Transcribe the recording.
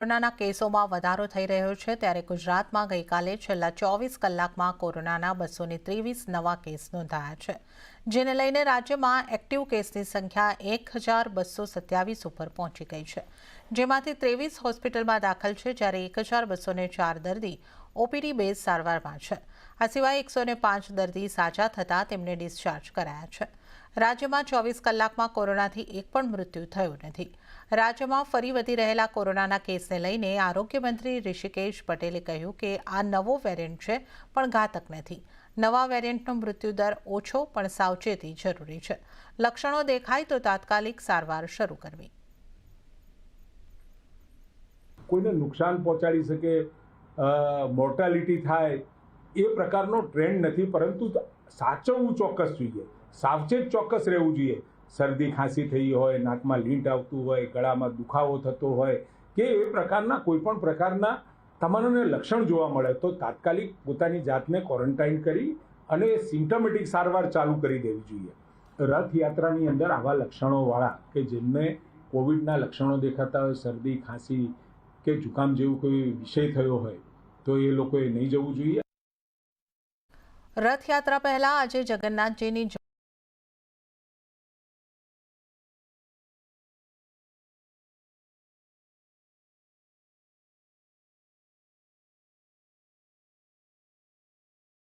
કોરોનાના કેસોમાં વધારો થઈ રહ્યો છે ત્યારે ગુજરાતમાં ગઈકાલે છેલ્લા 24 કલાકમાં કોરોનાના 223 નવા કેસ નોંધાયા છે, જેને લઈને રાજ્યમાં એક્ટિવ કેસની સંખ્યા 1227 ઉપર પહોંચી ગઈ છે, જેમાંથી 23 હોસ્પિટલમાં દાખલ છે જ્યારે 1204 દર્દી ઓપીડી બેઝ સારવારમાં છે। આ સિવાય 105 દર્દી સાજા થતાં તેમને ડિસ્ચાર્જ કરાયા છે। રાજ્યમાં 24 કલાકમાં કોરોનાથી એક પણ મૃત્યુ થયું નથી। રાજ્યમાં ફરી વધી રહેલા કોરોનાના કેસને લઈને આરોગ્ય મંત્રી ઋષિકેશ પટેલે કહ્યું કે આ નવો વેરિયન્ટ છે પણ ઘાતક નથી। નવા વેરિયન્ટનો મૃત્યુદર ઓછો પણ સાવચેતી જરૂરી છે। લક્ષણો દેખાય તો તાત્કાલિક સારવાર શરૂ કરવી। કોઈને નુકસાન પહોંચાડી શકે, મોર્ટાલિટી થાય એ પ્રકારનો ટ્રેન્ડ નથી, પરંતુ સાચવવું ચોક્કસ જોઈએ, સાવચેત ચોક્કસ રહેવું જોઈએ। શરદી ખાંસી થઈ હોય, નાકમાં લીંટ આવતું હોય, ગળામાં દુખાવો થતો હોય કે એ પ્રકારના કોઈ પણ પ્રકારના તમામને લક્ષણ જોવા મળે તો તાત્કાલિક પોતાની જાતને ક્વોરન્ટાઇન કરી અને સિમ્પટોમેટિક સારવાર ચાલુ કરી દેવી જોઈએ। રથયાત્રાની અંદર આવા લક્ષણોવાળા કે જેમને કોવિડના લક્ષણો દેખાતા હોય, શરદી ખાંસી કે જુકામ જેવું કોઈ વિષય થયો હોય તો એ લોકોએ નહીં જવું જોઈએ। રથયાત્રા પહેલા આજે જગન્નાથજીની